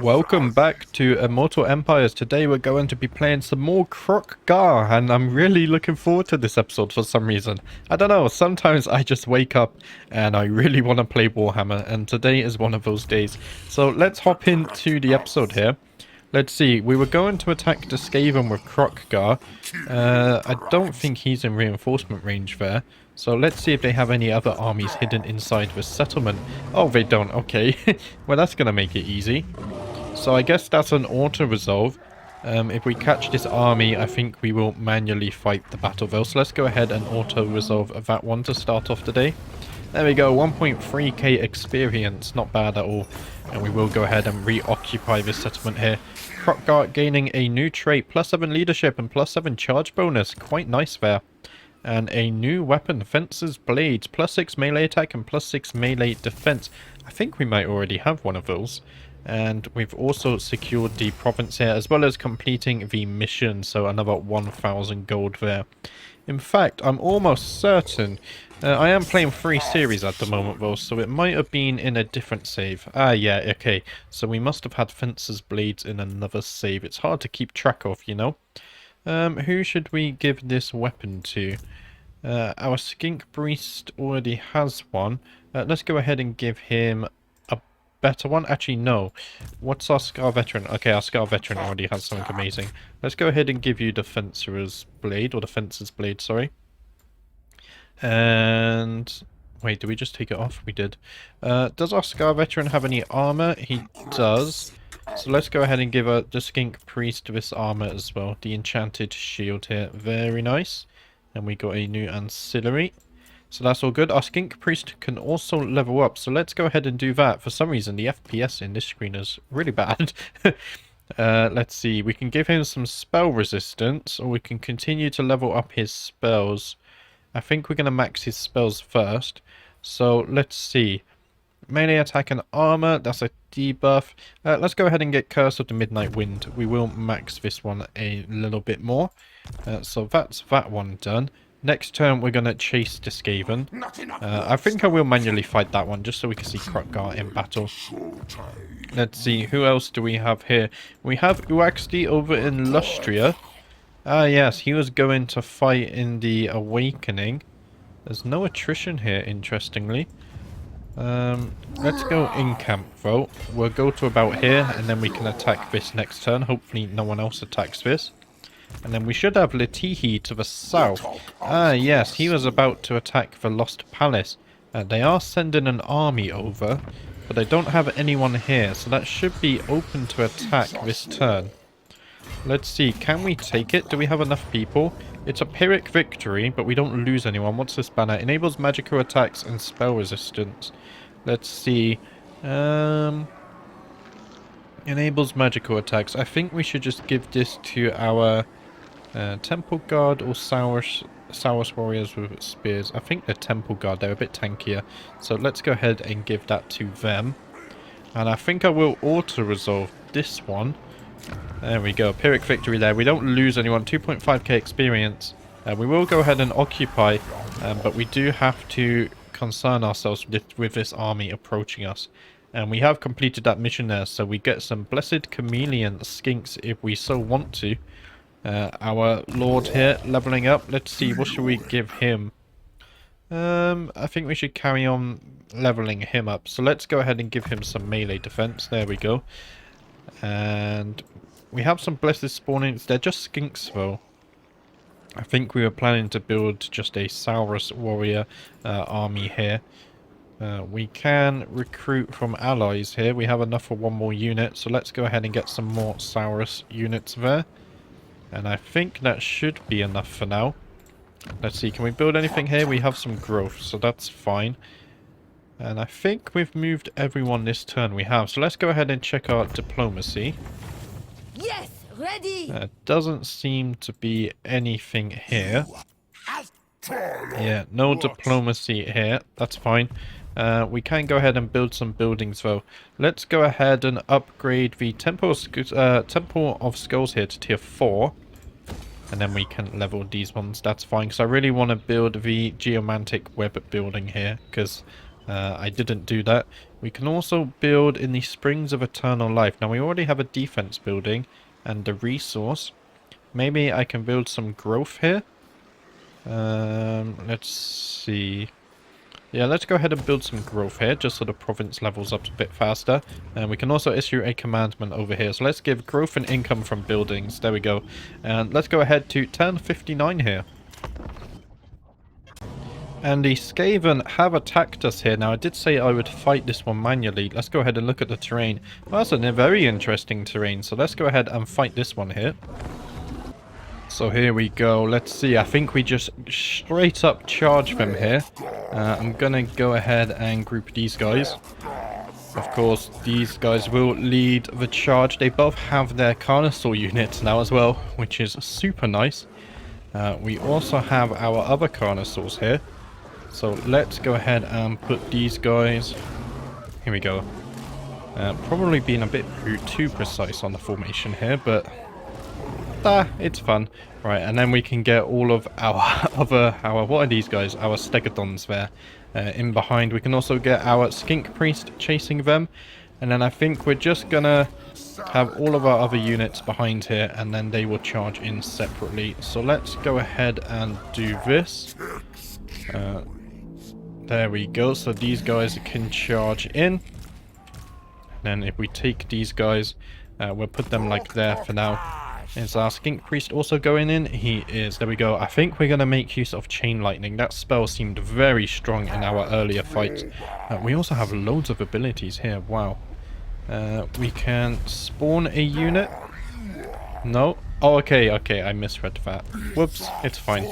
Welcome back to Immortal Empires. Today we're going to be playing some more Kroq-Gar, and I'm really looking forward to this episode for some reason. I don't know, sometimes I just wake up and I really want to play Warhammer, and today is one of those days. So let's hop into the episode here. Let's see, we were going to attack the Skaven with Kroq-Gar. I don't think he's in reinforcement range there. So let's see if they have any other armies hidden inside the settlement. Oh, they don't. Okay. Well, that's going to make it easy. So I guess that's an auto-resolve. If we catch this army, I think we will manually fight the battle though. So let's go ahead and auto-resolve that one to start off today. There we go, 1.3k experience, not bad at all. And we will go ahead and reoccupy this settlement here. Kroq-Gar gaining a new trait, +7 leadership and +7 charge bonus, quite nice there. And a new weapon, Fencer's Blades, +6 melee attack and +6 melee defense. I think we might already have one of those. And we've also secured the province here, as well as completing the mission, so another 1,000 gold there. In fact, I'm almost certain, I am playing 3 series at the moment though, so it might have been in a different save. Ah yeah, okay, so we must have had Fencer's Blades in another save. It's hard to keep track of, you know. Who should we give this weapon to? Our Skink Priest already has one. Let's go ahead and give him a better one. Actually, no. What's our Scar Veteran? Okay, our Scar Veteran already has something amazing. Let's go ahead and give you the Fencer's Blade, or the Fencer's Blade, sorry. And... wait, did we just take it off? We did. Does our Scar Veteran have any armor? He does. So let's go ahead and give the Skink Priest this armor as well. The Enchanted Shield here. Very nice. And we got a new ancillary. So that's all good. Our Skink Priest can also level up. So let's go ahead and do that. For some reason, the FPS in this screen is really bad. Let's see. We can give him some spell resistance. Or we can continue to level up his spells. I think we're going to max his spells first. So let's see. Melee attack and armor, that's a debuff. Let's go ahead and get Curse of the Midnight Wind. We will max this one a little bit more. So that's that one done. Next turn we're going to chase the Skaven. I think I will manually fight that one just so we can see Kroq-Gar in battle. Let's see, who else do we have here? We have Uaxdi over in Lustria. Ah yes, he was going to fight in the Awakening. There's no attrition here, interestingly. Let's go in camp though. We'll go to about here and then we can attack this next turn. Hopefully no one else attacks this. And then we should have Latihi to the south. Ah yes, he was about to attack the Lost Palace. They are sending an army over, but they don't have anyone here, so that should be open to attack this turn. Let's see, can we take it? Do we have enough people? It's a Pyrrhic victory, but we don't lose anyone. What's this banner? Enables magical attacks and spell resistance. Let's see. Enables magical attacks. I think we should just give this to our Temple Guard or Saurus Warriors with spears. I think the Temple Guard, they're a bit tankier. So let's go ahead and give that to them. And I think I will auto-resolve this one. There we go, Pyrrhic victory there. We don't lose anyone, 2.5k experience. We will go ahead and occupy, but we do have to concern ourselves with this army approaching us. And we have completed that mission there, so we get some Blessed Chameleon Skinks if we so want to. Our Lord here, leveling up. Let's see, what should we give him? I think we should carry on leveling him up. So let's go ahead and give him some melee defense. There we go. And we have some Blessed Spawnings. They're just Skinks though. I think we were planning to build just a Saurus Warrior army here. We can recruit from allies here. We have enough for one more unit. So let's go ahead and get some more Saurus units there. And I think that should be enough for now. Let's see, can we build anything here? We have some growth, so that's fine. And I think we've moved everyone this turn. We have. So let's go ahead and check our diplomacy. Yes, ready. Doesn't seem to be anything here. Yeah, no diplomacy here. That's fine. We can go ahead and build some buildings though. Let's go ahead and upgrade the Temple of Skulls here to tier 4. And then we can level these ones. That's fine, because I really want to build the Geomantic Web building here, because I didn't do that. We can also build in the Springs of Eternal Life. Now, we already have a defense building and a resource. Maybe I can build some growth here. Let's see. Yeah, let's go ahead and build some growth here, just so the province levels up a bit faster. And we can also issue a commandment over here. So let's give growth and income from buildings. There we go. And let's go ahead to turn 59 here. And the Skaven have attacked us here. Now, I did say I would fight this one manually. Let's go ahead and look at the terrain. Well, that's a very interesting terrain. So let's go ahead and fight this one here. So here we go. Let's see. I think we just straight up charge them here. I'm going to go ahead and group these guys. Of course, these guys will lead the charge. They both have their Carnosaur units now as well, which is super nice. We also have our other Carnosaurs here. So let's go ahead and put these guys... Here we go. Probably being a bit too precise on the formation here, but... it's fun. Right, and then we can get all of our what are these guys? Our Stegodons there in behind. We can also get our Skink Priest chasing them. And then I think we're just gonna have all of our other units behind here, and then they will charge in separately. So let's go ahead and do this. There we go. So these guys can charge in. And then if we take these guys, we'll put them like there for now. Is our Skink Priest also going in? He is. There we go. I think we're going to make use of Chain Lightning. That spell seemed very strong in our earlier fights. We also have loads of abilities here. Wow. We can spawn a unit. No. Oh, okay. Okay, I misread that. Whoops. It's fine.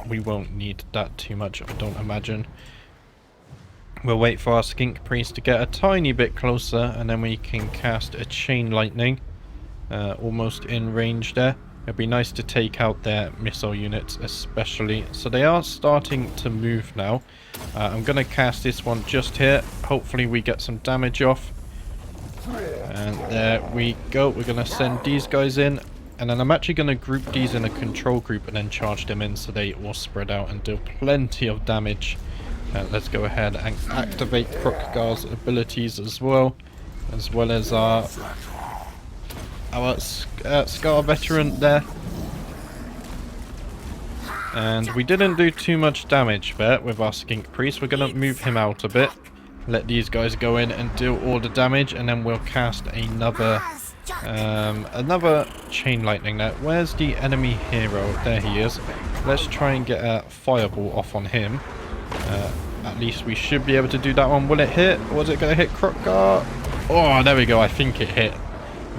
We won't need that too much, I don't imagine. We'll wait for our Skink Priest to get a tiny bit closer, and then we can cast a Chain Lightning. Almost in range there. It'd be nice to take out their missile units especially. So they are starting to move now. I'm going to cast this one just here. Hopefully we get some damage off. And there we go. We're going to send these guys in. And then I'm actually going to group these in a control group and then charge them in so they all spread out and deal plenty of damage. Let's go ahead and activate Kroq-Gar's abilities as well as our Scar Veteran there. And we didn't do too much damage there with our Skink Priest. We're going to move him out a bit. Let these guys go in and deal all the damage. And then we'll cast another Chain Lightning there. Where's the enemy hero? There he is. Let's try and get a Fireball off on him. At least we should be able to do that one. Will it hit? Was it going to hit Kroq-Gar? Oh, there we go. I think it hit.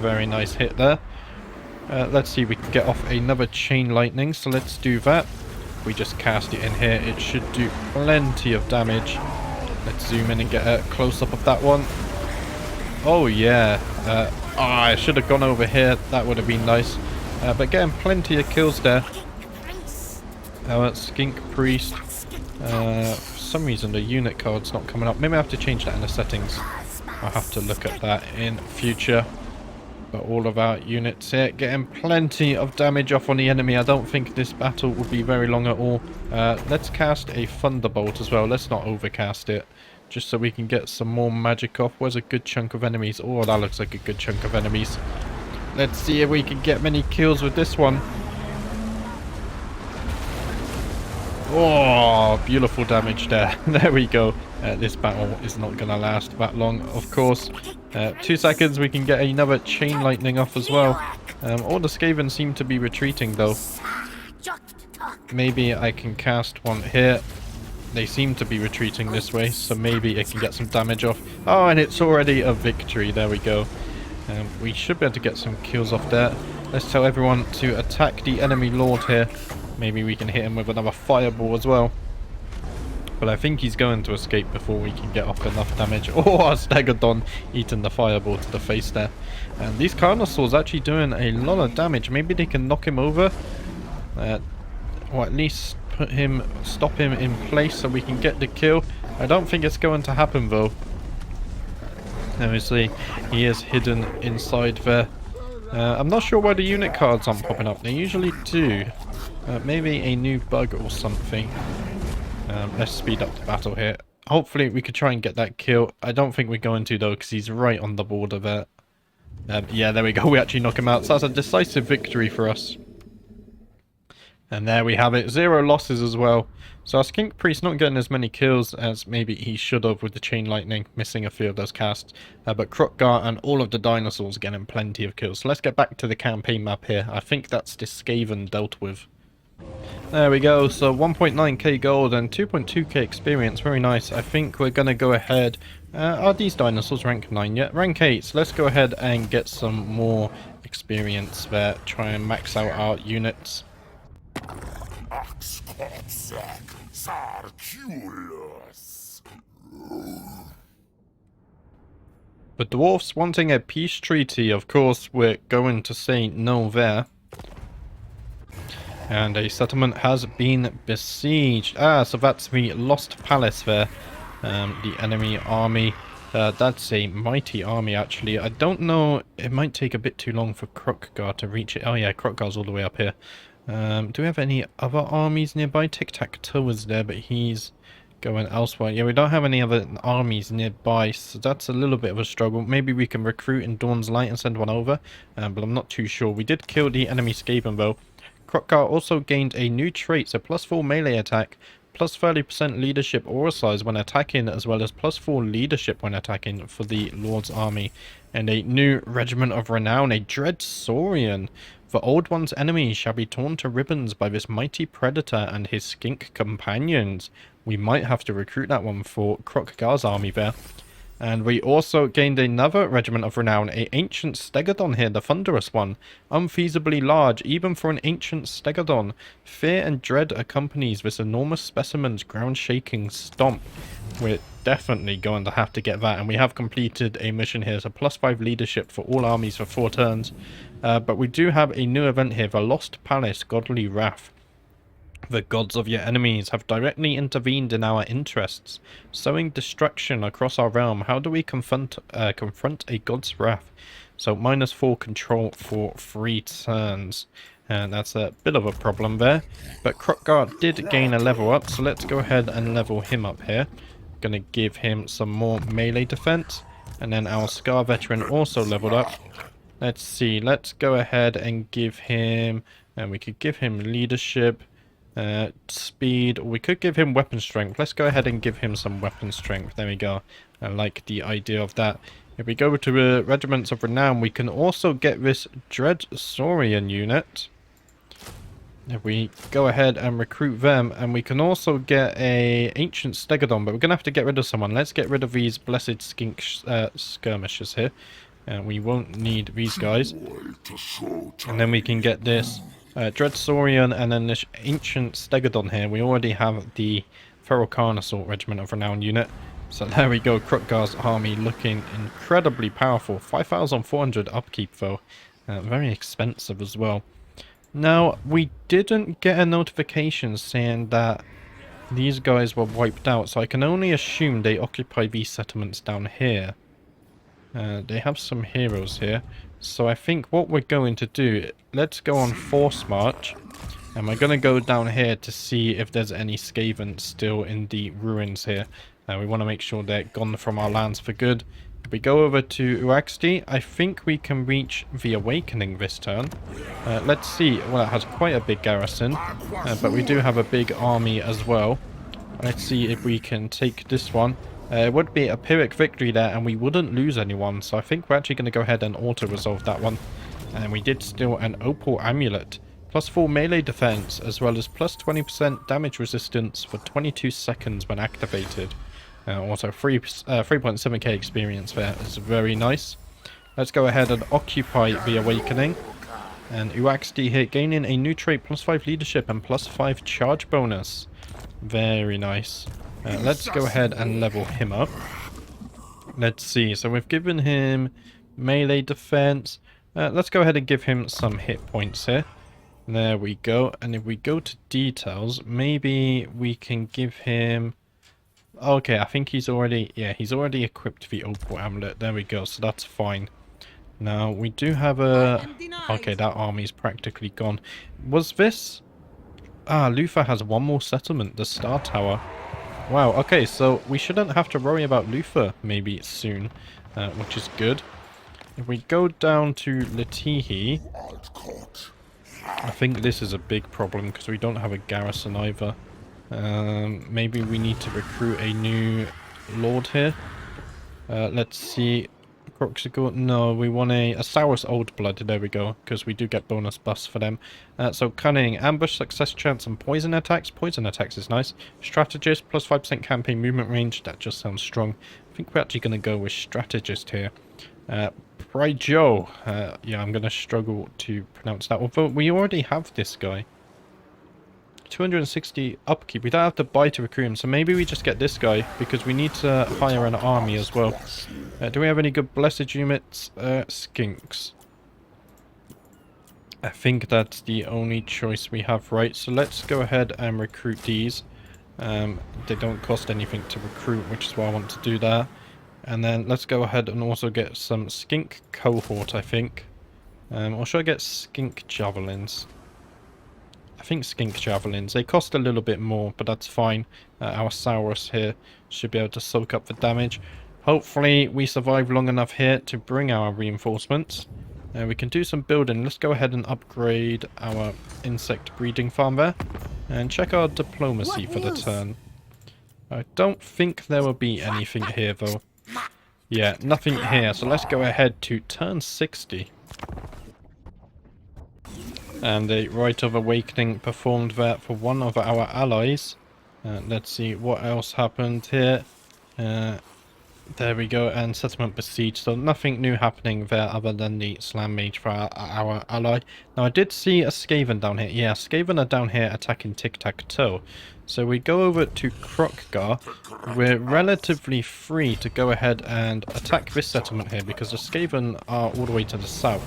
Very nice hit there. Let's see if we can get off another Chain Lightning. So let's do that. We just cast it in here. It should do plenty of damage. Let's zoom in and get a close-up of that one. Oh, yeah. I should have gone over here. That would have been nice. But getting plenty of kills there. Our Skink Priest. For some reason, the unit card's not coming up. Maybe I have to change that in the settings. I'll have to look at that in future. But all of our units here getting plenty of damage off on the enemy. I don't think this battle will be very long at all. Let's cast a Thunderbolt as well. Let's not overcast it. Just so we can get some more magic off. Where's a good chunk of enemies? Oh, that looks like a good chunk of enemies. Let's see if we can get many kills with this one. Oh, beautiful damage there. There we go. This battle is not going to last that long, of course. 2 seconds, we can get another Chain Lightning off as well. All the Skaven seem to be retreating, though. Maybe I can cast one here. They seem to be retreating this way, so maybe it can get some damage off. Oh, and it's already a victory. There we go. We should be able to get some kills off there. Let's tell everyone to attack the enemy lord here. Maybe we can hit him with another fireball as well. But I think he's going to escape before we can get off enough damage. Oh, a Stegodon eating the fireball to the face there. And these Carnosaurs actually doing a lot of damage. Maybe they can knock him over. Or at least stop him in place so we can get the kill. I don't think it's going to happen though. Obviously, he is hidden inside there. I'm not sure why the unit cards aren't popping up. They usually do. Maybe a new bug or something. Let's speed up the battle here. hopefully we could try and get that kill. I don't think we're going to though, because he's right on the border there. Yeah, there we go. We actually knock him out. So that's a decisive victory for us. And there we have it. 0 losses as well. So our Skink Priest not getting as many kills as maybe he should have with the Chain Lightning, missing a few of those casts. But Kroq-Gar and all of the dinosaurs getting plenty of kills. So let's get back to the campaign map here. I think that's Discaven dealt with. There we go. So 1.9k gold and 2.2k experience. Very nice. I think we're going to go ahead. Are these dinosaurs rank 9 yet? Rank 8. So let's go ahead and get some more experience there. Try and max out our units. The dwarfs wanting a peace treaty, of course we're going to say no there. And a settlement has been besieged. So that's the Lost Palace there. The enemy army. That's a mighty army actually. I don't know, it might take a bit too long for Kroq-Gar to reach it. Oh yeah, Kroq-Gar's all the way up here. Do we have any other armies nearby? Tic-Tac-Toe is there, but he's going elsewhere. Yeah, we don't have any other armies nearby, so that's a little bit of a struggle. Maybe we can recruit in Dawn's Light and send one over, but I'm not too sure. We did kill the enemy Skaven though. Kroq-Gar also gained a new trait, so +4 melee attack, +30% leadership aura size when attacking, as well as +4 leadership when attacking for the Lord's army. And a new Regiment of Renown, a Dread Saurian. The Old One's enemies shall be torn to ribbons by this mighty predator and his skink companions. We might have to recruit that one for Kroq-Gar's army there. And we also gained another Regiment of Renown, a Ancient Stegodon here, the Thunderous one. Unfeasibly large, even for an Ancient Stegodon. Fear and dread accompanies this enormous specimen's ground-shaking stomp. We're definitely going to have to get that, and we have completed a mission here, so +5 leadership for all armies for 4 turns. But we do have a new event here, the Lost Palace, Godly Wrath. The gods of your enemies have directly intervened in our interests, sowing destruction across our realm. How do we confront a god's wrath? So -4 control for 3 turns. And that's a bit of a problem there. But Kroq-Gar did gain a level up, so let's go ahead and level him up here. Gonna give him some more melee defense. And then our Scar Veteran also leveled up. Let's see, let's go ahead and give him... And we could give him leadership. Speed, or we could give him weapon strength. Let's go ahead and give him some weapon strength. There we go. I like the idea of that. If we go to Regiments of Renown, we can also get this Dread Saurian unit. If we go ahead and recruit them, and we can also get a Ancient Stegodon, but we're going to have to get rid of someone. Let's get rid of these Blessed Skink Skirmishers here. We won't need these guys. And then we can get this Dread Saurian and then this Ancient Stegodon here. We already have the Feral Carnosaur Regiment of Renown unit. So there we go, Kroq-Gar's army looking incredibly powerful. 5,400 upkeep though. Very expensive as well. Now, we didn't get a notification saying that these guys were wiped out, so I can only assume they occupy these settlements down here. They have some heroes here. So I think what we're going to do, let's go on Force March. And we're going to go down here to see if there's any Skaven still in the ruins here. We want to make sure they're gone from our lands for good. If we go over to Uaxti, I think we can reach the Awakening this turn. Let's see. Well, it has quite a big garrison. But we do have a big army as well. Let's see if we can take this one. It would be a Pyrrhic victory there, and we wouldn't lose anyone. So I think we're actually going to go ahead and auto-resolve that one. And we did steal an Opal Amulet. +4 melee defense, as well as +20% damage resistance for 22 seconds when activated. Also 3.7k experience there is very nice. Let's go ahead and occupy the Awakening. And Uaxti here gaining a new trait, +5 leadership and +5 charge bonus. Very nice. Let's go ahead and level him up. Let's see. So we've given him melee defense. Let's go ahead and give him some hit points here. There we go. And if we go to details, maybe we can give him... Okay, I think he's already... Yeah, he's already equipped the Opal Amulet. There we go. So that's fine. Now, we do have a... Okay, that army's practically gone. Was this... Luther has one more settlement, the Star Tower. Wow, okay, so we shouldn't have to worry about Luther maybe soon, which is good. If we go down to Latihi, I think this is a big problem because we don't have a garrison either. Maybe we need to recruit a new lord here. Let's see. Kroq-Gar, no, we want a Saurus Old Blood. There we go, because we do get bonus buffs for them. So Cunning, Ambush, Success Chance, and Poison Attacks. Poison Attacks is nice. Strategist, plus 5% campaign movement range. That just sounds strong. I think we're actually going to go with Strategist here. Pryjo. Yeah, I'm going to struggle to pronounce that. Although we already have this guy. 260 upkeep. We don't have to buy to recruit him, so maybe we just get this guy because we need to hire an army as well. Do we have any good blessed units? Skinks. I think that's the only choice we have, right? So let's go ahead and recruit these. They don't cost anything to recruit, which is why I want to do that. And then let's go ahead and also get some skink cohort, I think. Or should I get skink javelins? I think skink javelins. They cost a little bit more, but that's fine. Our Saurus here should be able to soak up the damage. Hopefully we survive long enough here to bring our reinforcements. We can do some building. Let's go ahead and upgrade our insect breeding farm there. And check our diplomacy for the turn. I don't think there will be anything here though. Yeah, nothing here. So let's go ahead to turn 60. And a Rite of Awakening performed there for one of our allies. Let's see what else happened here. There we go, and Settlement Besieged. So nothing new happening there other than the Slam Mage for our ally. Now I did see a Skaven down here. Yeah, Skaven are down here attacking Tic-Tac-Toe. So we go over to Kroq-Gar. We're relatively free to go ahead and attack this settlement here because the Skaven are all the way to the south.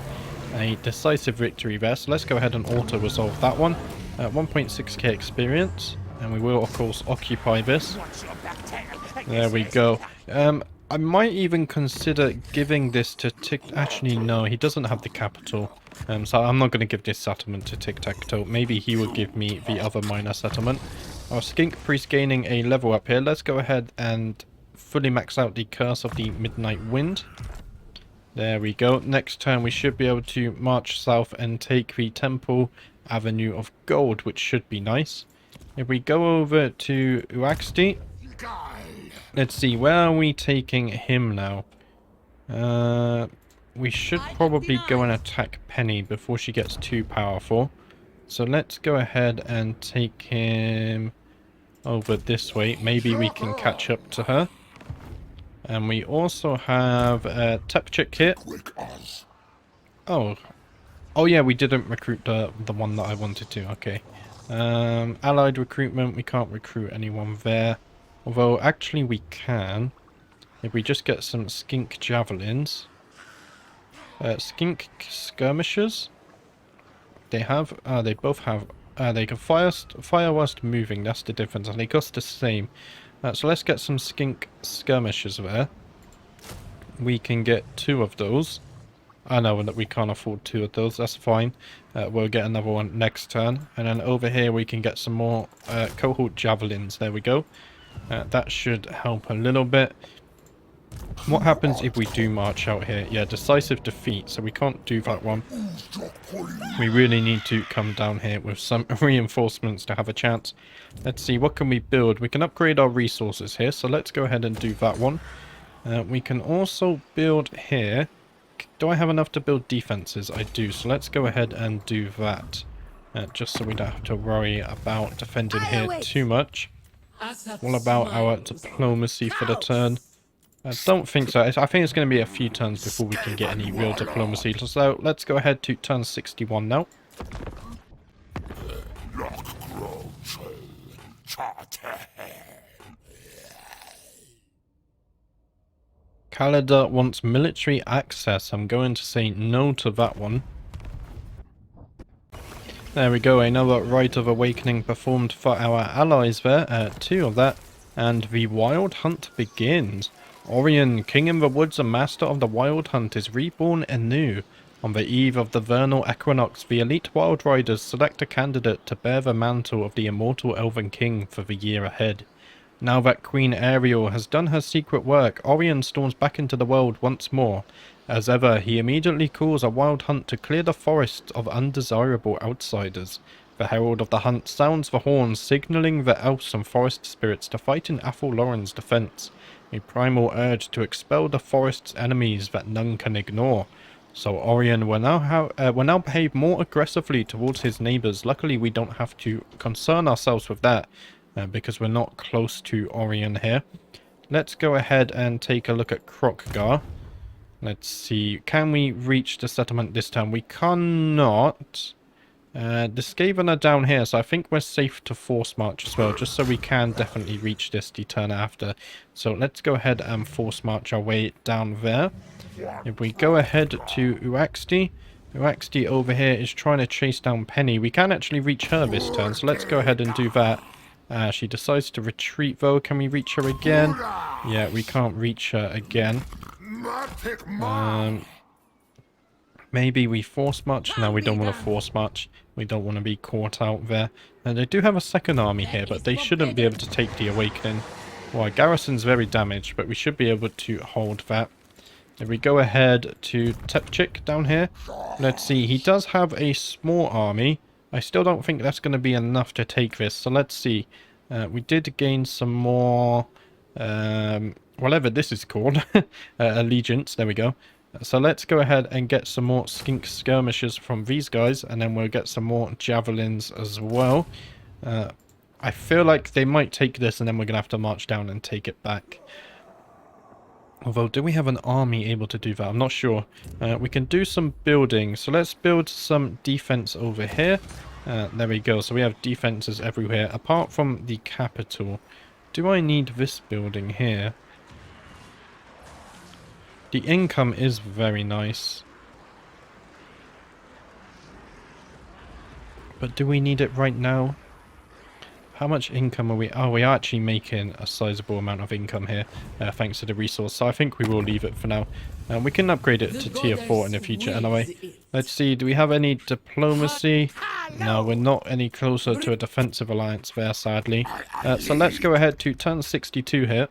A decisive victory there, so let's go ahead and auto-resolve that one. 1.6k experience, and we will of course occupy this. There we go. I might even consider giving this to Actually, no, he doesn't have the capital. So I'm not going to give this settlement to Tic-Tac-Toe. Maybe he will give me the other minor settlement. Our Skink Priest gaining a level up here. Let's go ahead and fully max out the Curse of the Midnight Wind. There we go. Next turn we should be able to march south and take the Temple Avenue of Gold, which should be nice. If we go over to Uaxti, let's see, where are we taking him now? We should probably go and attack Penny before she gets too powerful. So let's go ahead and take him over this way. Maybe we can catch up to her. And we also have Tepchik here. Oh. Oh yeah, we didn't recruit the one that I wanted to. Okay. Allied recruitment, we can't recruit anyone there. Although, actually we can. If we just get some skink javelins. Skink skirmishers. They have, they both have, they can fire whilst moving, that's the difference, and they cost the same. So let's get some skink skirmishers there. We can get 2 of those. I know that we can't afford 2 of those, that's fine. We'll get another one next turn. And then over here we can get some more cohort javelins, there we go. That should help a little bit. What happens if we do march out here? Yeah, decisive defeat, so we can't do that one. We really need to come down here with some reinforcements to have a chance. Let's see, what can we build? We can upgrade our resources here, so let's go ahead and do that one. We can also build here. Do I have enough to build defenses? I do, so let's go ahead and do that. Just so we don't have to worry about defending here too much. All about our diplomacy for the turn. I don't think so. I think it's going to be a few turns before we can get any real diplomacy. So let's go ahead to turn 61 now. Kalida wants military access. I'm going to say no to that one. There we go, another Rite of Awakening performed for our allies there. 2 of that. And the Wild Hunt begins. Orion, King in the Woods and Master of the Wild Hunt, is reborn anew. On the eve of the vernal equinox, the elite Wild Riders select a candidate to bear the mantle of the immortal Elven King for the year ahead. Now that Queen Ariel has done her secret work, Orion storms back into the world once more. As ever, he immediately calls a wild hunt to clear the forests of undesirable outsiders. The herald of the hunt sounds the horn, signaling the elves and forest spirits to fight in Athel Loren's defense. A primal urge to expel the forest's enemies that none can ignore. So Orion will now behave more aggressively towards his neighbours. Luckily, we don't have to concern ourselves with that because we're not close to Orion here. Let's go ahead and take a look at Kroq-Gar. Let's see. Can we reach the settlement this time? We cannot. The Skaven are down here, so I think we're safe to force march as well, just so we can definitely reach this the turn after. So let's go ahead and force march our way down there. If we go ahead to Uaxti over here is trying to chase down Penny. We can actually reach her this turn, so let's go ahead and do that. She decides to retreat though. Can we reach her again? Yeah, we can't reach her again. Maybe we force march? No, we don't want to force march. We don't want to be caught out there. And they do have a second army here, but they shouldn't be able to take the Awakening. Well, our garrison's very damaged, but we should be able to hold that. If we go ahead to Tepchik down here, let's see. He does have a small army. I still don't think that's going to be enough to take this, so let's see. We did gain some more, whatever this is called, allegiance. There we go. So let's go ahead and get some more skink skirmishers from these guys, and then we'll get some more javelins as well. I feel like they might take this, and then we're going to have to march down and take it back. Although, do we have an army able to do that? I'm not sure. We can do some building. So let's build some defense over here. There we go. So we have defenses everywhere, apart from the capital. Do I need this building here? The income is very nice. But do we need it right now? How much income are we... Oh, we are actually making a sizable amount of income here, thanks to the resource. So I think we will leave it for now. We can upgrade it to tier 4 in the future anyway. Let's see, do we have any diplomacy? No, we're not any closer to a defensive alliance there, sadly. So let's go ahead to turn 62 here.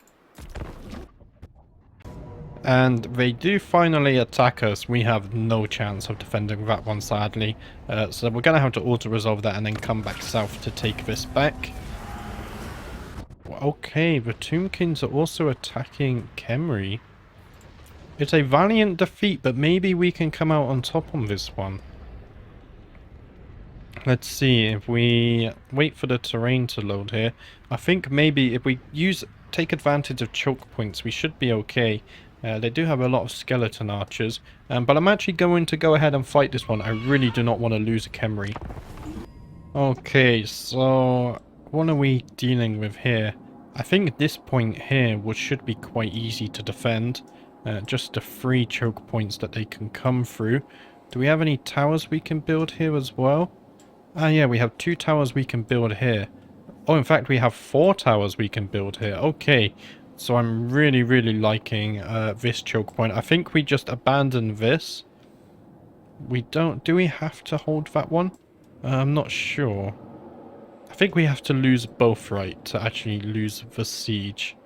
And they do finally attack us. We have no chance of defending that one, sadly. So we're going to have to auto-resolve that and then come back south to take this back. Okay, the Tomb Kings are also attacking Khemri. It's a valiant defeat, but maybe we can come out on top on this one. Let's see, if we wait for the terrain to load here. I think maybe if we take advantage of choke points, we should be okay. They do have a lot of skeleton archers, but I'm actually going to go ahead and fight this one. I really do not want to lose a Khemri. Okay, so what are we dealing with here? I think this point here should be quite easy to defend. Just the 3 choke points that they can come through. Do we have any towers we can build here as well? Ah yeah, we have 2 towers we can build here. Oh, in fact we have 4 towers we can build here. Okay. So I'm really, really liking this choke point. I think we just abandon this. We don't... Do we have to hold that one? I'm not sure. I think we have to lose both, right, to actually lose the siege.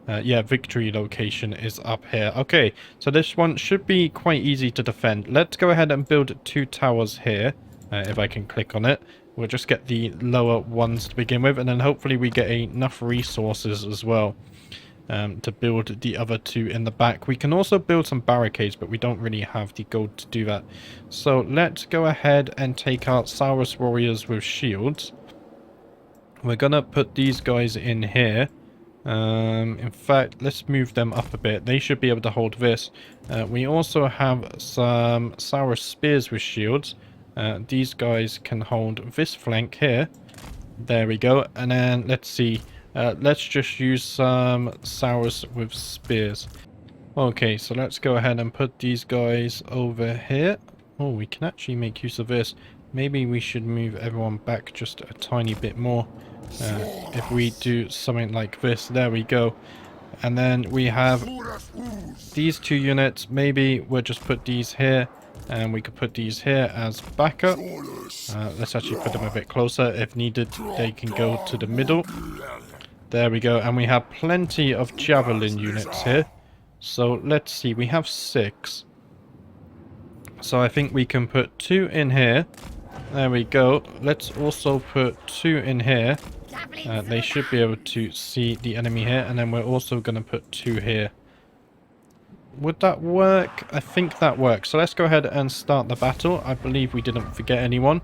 Yeah, victory location is up here. Okay, so this one should be quite easy to defend. Let's go ahead and build 2 towers here. If I can click on it. We'll just get the lower ones to begin with. And then hopefully we get enough resources as well. To build the other 2 in the back. We can also build some barricades, but we don't really have the gold to do that. So let's go ahead and take our Saurus warriors with shields. We're gonna put these guys in here. In fact, let's move them up a bit. They should be able to hold this. We also have some Saurus spears with shields. These guys can hold this flank here. There we go. And then let's see. Let's just use some Saurus with spears. Okay, so let's go ahead and put these guys over here. Oh, we can actually make use of this. Maybe we should move everyone back just a tiny bit more. If we do something like this, there we go. And then we have these 2 units. Maybe we'll just put these here. And we could put these here as backup. Let's actually put them a bit closer. If needed, they can go to the middle. There we go. And we have plenty of javelin units here. So let's see. We have 6. So I think we can put 2 in here. There we go. Let's also put 2 in here. They should be able to see the enemy here. And then we're also going to put 2 here. Would that work? I think that works. So let's go ahead and start the battle. I believe we didn't forget anyone.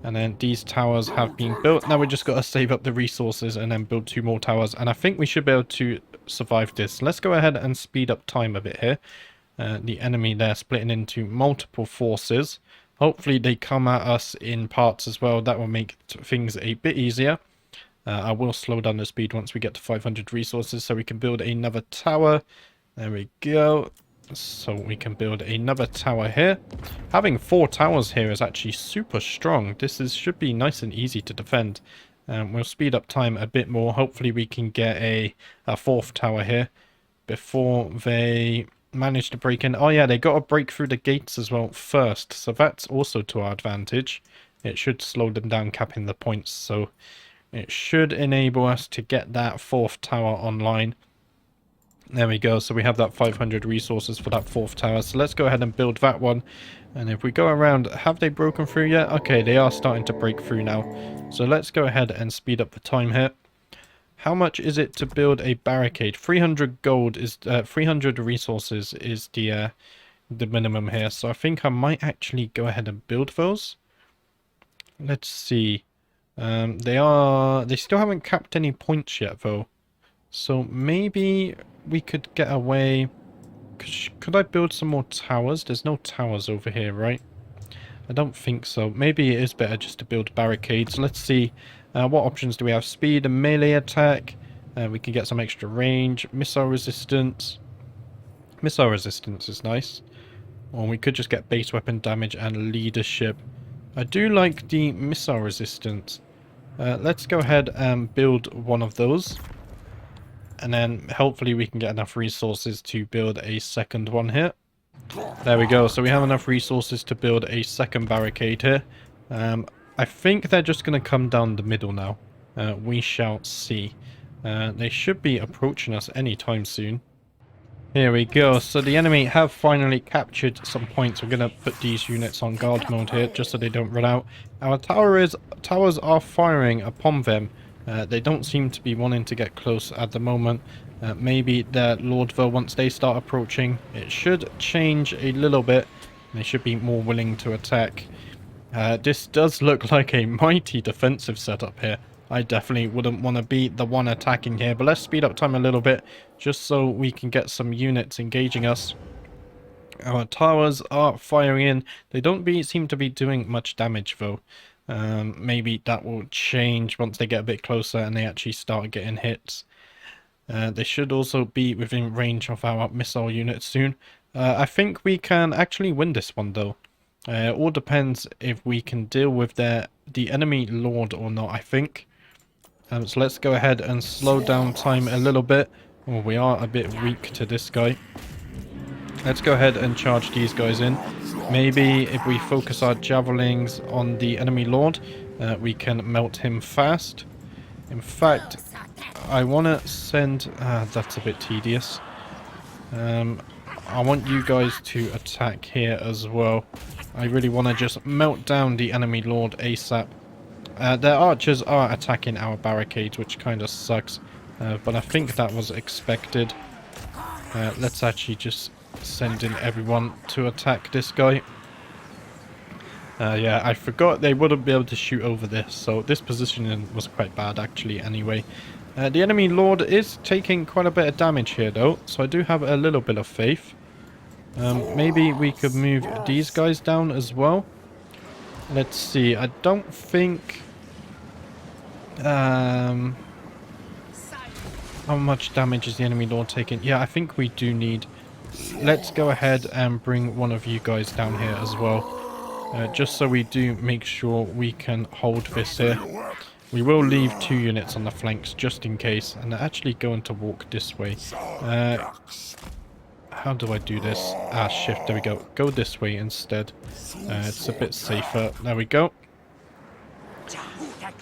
And then these towers have been built. Now we just got to save up the resources and then build 2 more towers. And I think we should be able to survive this. Let's go ahead and speed up time a bit here. The enemy there splitting into multiple forces. Hopefully they come at us in parts as well. That will make things a bit easier. I will slow down the speed once we get to 500 resources so we can build another tower. There we go. So we can build another tower here. Having 4 towers here is actually super strong. This should be nice and easy to defend. We'll speed up time a bit more. Hopefully we can get a 4th tower here before they manage to break in. Oh yeah, they got to break through the gates as well first. So that's also to our advantage. It should slow them down, capping the points. So it should enable us to get that 4th tower online. There we go. So we have that 500 resources for that 4th tower. So let's go ahead and build that one. And if we go around, have they broken through yet? Okay, they are starting to break through now. So let's go ahead and speed up the time here. How much is it to build a barricade? 300 gold is 300 resources is the minimum here. So I think I might actually go ahead and build those. Let's see. They still haven't capped any points yet though. So maybe we could get away. Could I build some more towers? There's no towers over here, right? I don't think so. Maybe it is better just to build barricades. Let's see. What options do we have? Speed and melee attack. We can get some extra range. Missile resistance. Missile resistance is nice. Or we could just get base weapon damage and leadership. I do like the missile resistance. Let's go ahead and build one of those. And then hopefully we can get enough resources to build a second one here. There we go. So we have enough resources to build a second barricade here. I think they're just going to come down the middle now. We shall see. They should be approaching us anytime soon. Here we go. So the enemy have finally captured some points. We're going to put these units on guard mode here just so they don't run out. Our towers are firing upon them. They don't seem to be wanting to get close at the moment. Maybe their Lord, though, once they start approaching, it should change a little bit. They should be more willing to attack. This does look like a mighty defensive setup here. I definitely wouldn't want to be the one attacking here. But let's speed up time a little bit just so we can get some units engaging us. Our towers are firing in. They don't seem to be doing much damage, though. Maybe that will change once they get a bit closer and they actually start getting hits. They should also be within range of our missile units soon. I think we can actually win this one though. It all depends if we can deal with the enemy lord or not, I think. So let's go ahead and slow down time a little bit. Oh, we are a bit weak to this guy. Let's go ahead and charge these guys in. Maybe if we focus our javelins on the enemy lord, we can melt him fast. In fact, I want to send... that's a bit tedious. I want you guys to attack here as well. I really want to just melt down the enemy lord ASAP. Their archers are attacking our barricades, which kind of sucks. But I think that was expected. Let's actually just send in everyone to attack this guy. Yeah, I forgot they wouldn't be able to shoot over this, so this positioning was quite bad actually anyway. The enemy lord is taking quite a bit of damage here though, so I do have a little bit of faith. Maybe we could move these guys down as well. Let's see, I don't think... how much damage is the enemy lord taking? Yeah, I think we do need... Let's go ahead and bring one of you guys down here as well. Just so we do make sure we can hold this here. We will leave 2 units on the flanks just in case. And they're actually going to walk this way. How do I do this? Shift, there we go. Go this way instead. It's a bit safer. There we go.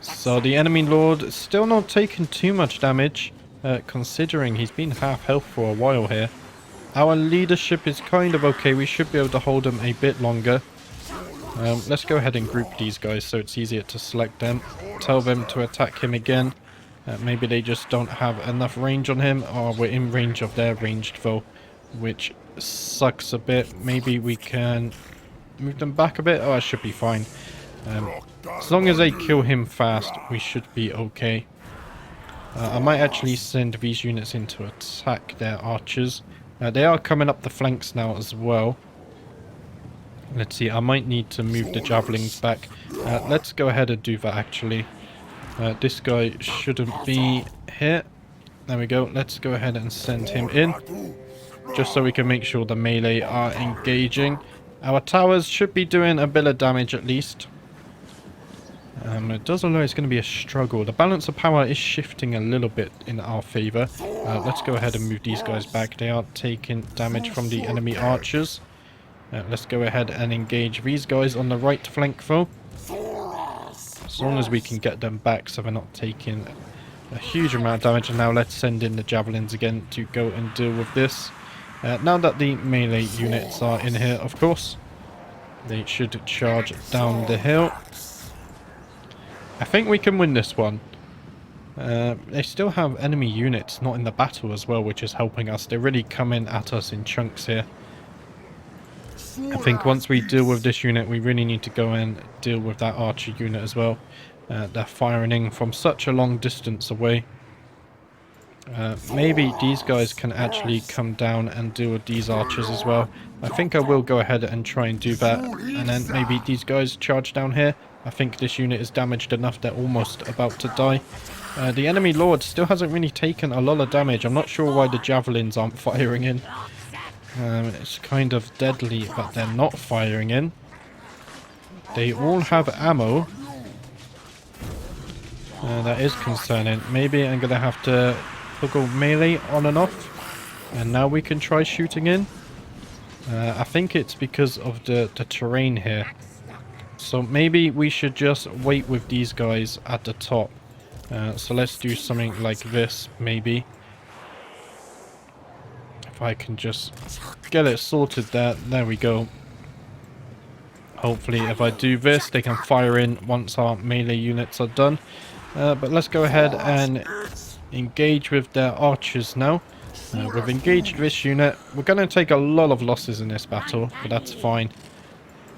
So the enemy lord is still not taking too much damage, considering he's been half health for a while here. Our leadership is kind of okay. We should be able to hold him a bit longer. Let's go ahead and group these guys so it's easier to select them. Tell them to attack him again. Maybe they just don't have enough range on him. Or we're in range of their ranged foe, which sucks a bit. Maybe we can move them back a bit. Oh, I should be fine. As long as they kill him fast, we should be okay. I might actually send these units in to attack their archers. They are coming up the flanks now as well. Let's see, I might need to move the javelins back. Let's go ahead and do that actually. This guy shouldn't be here. There we go. Let's go ahead and send him in. Just so we can make sure the melee are engaging. Our towers should be doing a bit of damage at least. It does look like it's going to be a struggle. The balance of power is shifting a little bit in our favour. Let's go ahead and move these guys back. They are taking damage from the enemy archers. Let's go ahead and engage these guys on the right flank though. As long as we can get them back so they're not taking a huge amount of damage. And now let's send in the javelins again to go and deal with this. Now that the melee units are in here, of course, they should charge down the hill. I think we can win this one. They still have enemy units not in the battle as well, which is helping us. They're really coming at us in chunks here. I think once we deal with this unit, we really need to go and deal with that archer unit as well. They're firing in from such a long distance away. Maybe these guys can actually come down and deal with these archers as well. I think I will go ahead and try and do that. And then maybe these guys charge down here. I think this unit is damaged enough. They're almost about to die. The enemy lord still hasn't really taken a lot of damage. I'm not sure why the javelins aren't firing in. It's kind of deadly that they're not firing in. They all have ammo. That is concerning. Maybe I'm going to have to toggle melee on and off. And now we can try shooting in. I think it's because of the terrain here. So maybe we should just wait with these guys at the top. So let's do something like this, maybe. If I can just get it sorted there. There we go. Hopefully if I do this, they can fire in once our melee units are done. But let's go ahead and engage with their archers now. We've engaged this unit. We're going to take a lot of losses in this battle, but that's fine.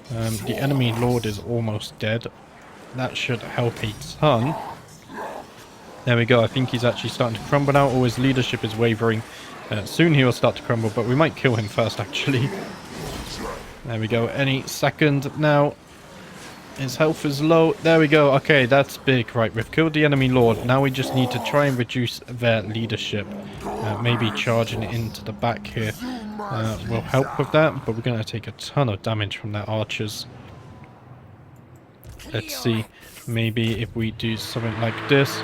The enemy lord is almost dead. That should help a ton. There we go. I think he's actually starting to crumble now, or his leadership is wavering. Soon he will start to crumble, but we might kill him first actually. There we go. Any second now. His health is low. There we go. Okay, that's big. Right, we've killed the enemy lord. Now we just need to try and reduce their leadership. Maybe charging into the back here will help with that, but we're going to take a ton of damage from their archers. Let's see. Maybe if we do something like this,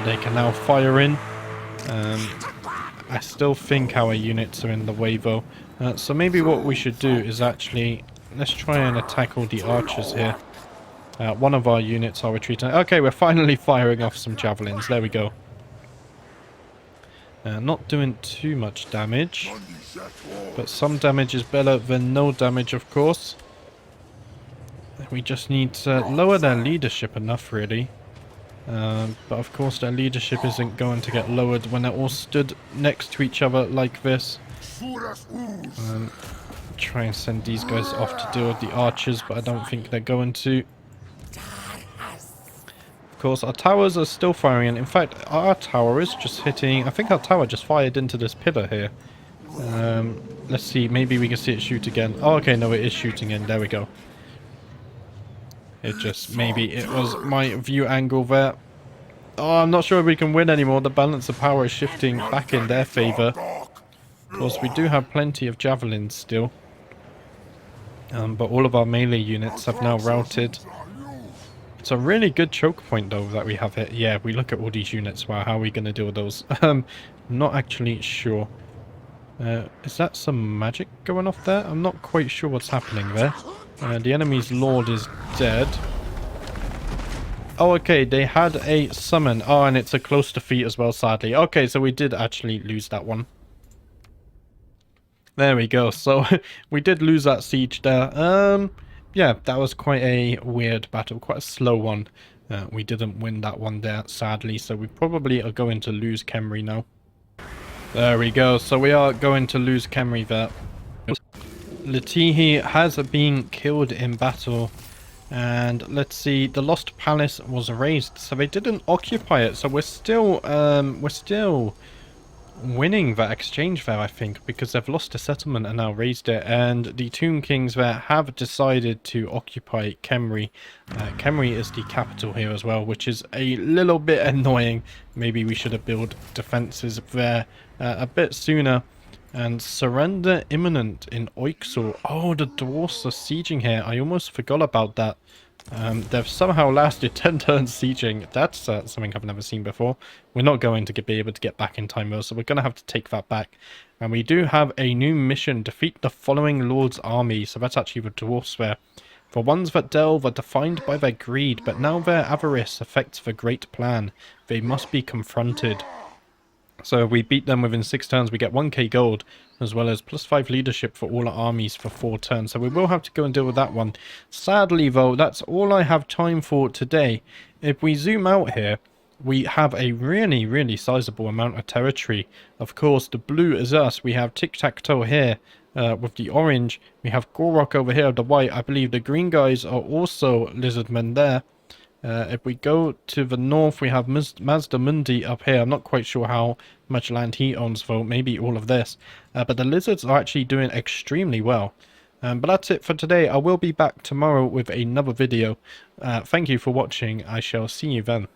they can now fire in. I still think our units are in the way though. So maybe what we should do is actually, let's try and attack all the archers here. One of our units are retreating. Okay, we're finally firing off some javelins. There we go. Not doing too much damage. But some damage is better than no damage, of course. We just need to lower their leadership enough, really. But of course their leadership isn't going to get lowered when they're all stood next to each other like this. Try and send these guys off to deal with the archers, but I don't think they're going to. Of course, our towers are still firing in. In fact, our tower is just hitting... I think our tower just fired into this pillar here. Let's see. Maybe we can see it shoot again. Oh, okay. No, it is shooting in. There we go. It just... Maybe it was my view angle there. Oh, I'm not sure if we can win anymore. The balance of power is shifting back in their favor. Of course, we do have plenty of javelins still. But all of our melee units have now routed. It's a really good choke point though that we have here. Yeah, we look at all these units. Wow, how are we going to deal with those? Not actually sure. Is that some magic going off there? I'm not quite sure what's happening there. The enemy's lord is dead. Oh, okay, they had a summon. Oh, and it's a close defeat as well, sadly. Okay, so we did actually lose that one. There we go. So we did lose that siege there. Yeah, that was quite a weird battle, quite a slow one. We didn't win that one there, sadly, so we probably are going to lose Khemri now. There we go. So we are going to lose Khemri there. Latihi has been killed in battle. And let's see, the Lost Palace was razed, so they didn't occupy it. So we're still winning that exchange there, I think, because they've lost a settlement and now raised it. And the Tomb Kings there have decided to occupy Khemri. Khemri is the capital here as well, which is a little bit annoying. Maybe we should have built defenses there a bit sooner. And surrender imminent in Oixel. Oh, the dwarfs are sieging here. I almost forgot about that. They've somehow lasted 10 turns sieging. That's something I've never seen before. We're not going to be able to get back in time though, so we're going to have to take that back. And we do have a new mission. Defeat the following Lord's army. So that's actually the dwarfs there. For ones that delve are defined by their greed, but now their avarice affects the great plan. They must be confronted. So if we beat them within 6 turns, we get 1k gold, as well as +5 leadership for all our armies for 4 turns. So we will have to go and deal with that one. Sadly, though, that's all I have time for today. If we zoom out here, we have a really, really sizable amount of territory. Of course, the blue is us. We have Tic-Tac-Toe here with the orange. We have Gorok over here with the white. I believe the green guys are also lizardmen there. If we go to the north, we have Mazda Mundi up here. I'm not quite sure how much land he owns, though. Maybe all of this. But the lizards are actually doing extremely well. But that's it for today. I will be back tomorrow with another video. Thank you for watching. I shall see you then.